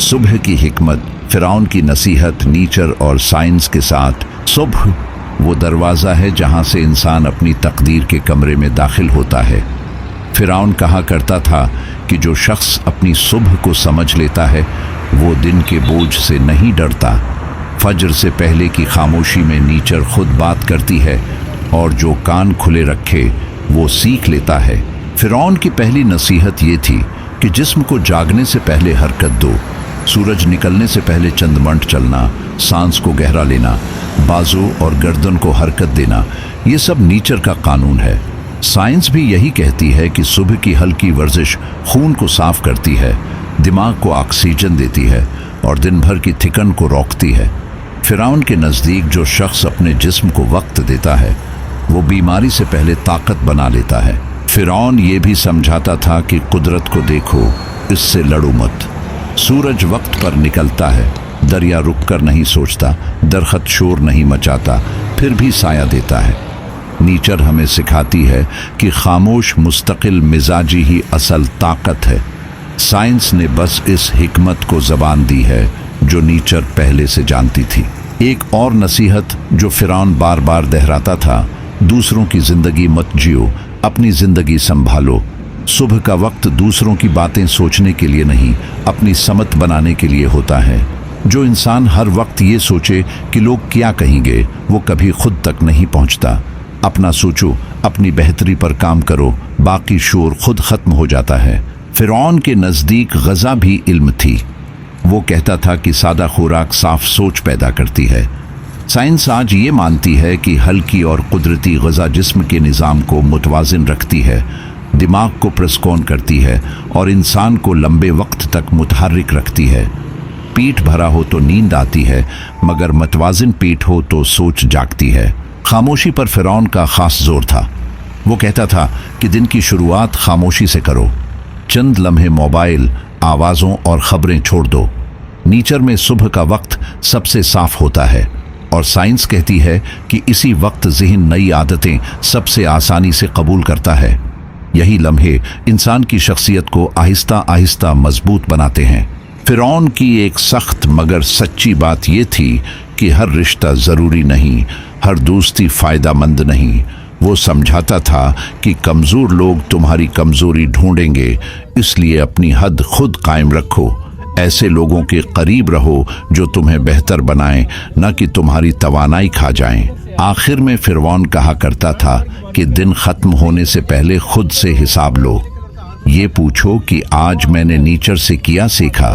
सुबह की हिकमत, फिरौन की नसीहत, नीचर और साइंस के साथ। सुबह वो दरवाज़ा है जहाँ से इंसान अपनी तकदीर के कमरे में दाखिल होता है। फिरौन कहा करता था कि जो शख्स अपनी सुबह को समझ लेता है वो दिन के बोझ से नहीं डरता। फजर से पहले की खामोशी में नीचर खुद बात करती है और जो कान खुले रखे वो सीख लेता है। फिरौन की पहली नसीहत ये थी कि जिस्म को जागने से पहले हरकत दो, सूरज निकलने से पहले चंद मंट चलना, सांस को गहरा लेना, बाजू और गर्दन को हरकत देना, ये सब नीचर का कानून है। साइंस भी यही कहती है कि सुबह की हल्की वर्जिश खून को साफ करती है, दिमाग को ऑक्सीजन देती है और दिन भर की थिकन को रोकती है। फिरौन के नज़दीक जो शख्स अपने जिस्म को वक्त देता है वो बीमारी से पहले ताकत बना लेता है। फिरौन ये भी समझाता था कि कुदरत को देखो, इससे लड़ो मत। सूरज वक्त पर निकलता है, दरिया रुक कर नहीं सोचता, दरख्त शोर नहीं मचाता, फिर भी साया देता है। नीचर हमें सिखाती है कि खामोश मुस्तकिल मिजाजी ही असल ताकत है। साइंस ने बस इस हिकमत को ज़बान दी है जो नीचर पहले से जानती थी। एक और नसीहत जो फिरौन बार बार दोहराता था, दूसरों की ज़िंदगी मत जियो, अपनी ज़िंदगी संभालो। सुबह का वक्त दूसरों की बातें सोचने के लिए नहीं, अपनी समत बनाने के लिए होता है। जो इंसान हर वक्त ये सोचे कि लोग क्या कहेंगे, वो कभी खुद तक नहीं पहुंचता। अपना सोचो, अपनी बेहतरी पर काम करो, बाकी शोर खुद खत्म हो जाता है। फिरौन के नज़दीक ग़ज़ा भी इल्म थी। वो कहता था कि सादा खुराक साफ सोच पैदा करती है। साइंस आज ये मानती है कि हल्की और कुदरती ग़ज़ा जिस्म के निज़ाम को मुतवाज़िन रखती है, दिमाग को प्रस्कौन करती है और इंसान को लंबे वक्त तक मुतहर्रिक रखती है। पीठ भरा हो तो नींद आती है, मगर मतवाज़िन पीठ हो तो सोच जागती है। खामोशी पर फिरौन का ख़ास जोर था। वो कहता था कि दिन की शुरुआत खामोशी से करो, चंद लम्हे मोबाइल, आवाज़ों और ख़बरें छोड़ दो। नीचर में सुबह का वक्त सबसे साफ होता है और साइंस कहती है कि इसी वक्त ज़हन नई आदतें सबसे आसानी से कबूल करता है। यही लम्हे इंसान की शख्सियत को आहिस्ता आहिस्ता मजबूत बनाते हैं। फिरौन की एक सख्त मगर सच्ची बात यह थी कि हर रिश्ता ज़रूरी नहीं, हर दोस्ती फ़ायदामंद नहीं। वो समझाता था कि कमज़ोर लोग तुम्हारी कमज़ोरी ढूंढेंगे, इसलिए अपनी हद खुद कायम रखो। ऐसे लोगों के करीब रहो जो तुम्हें बेहतर बनाएं, न कि तुम्हारी तवानाई खा जाएं। आखिर में फिरौन कहा करता था कि दिन ख़त्म होने से पहले खुद से हिसाब लो। ये पूछो कि आज मैंने नीचर से क्या सीखा।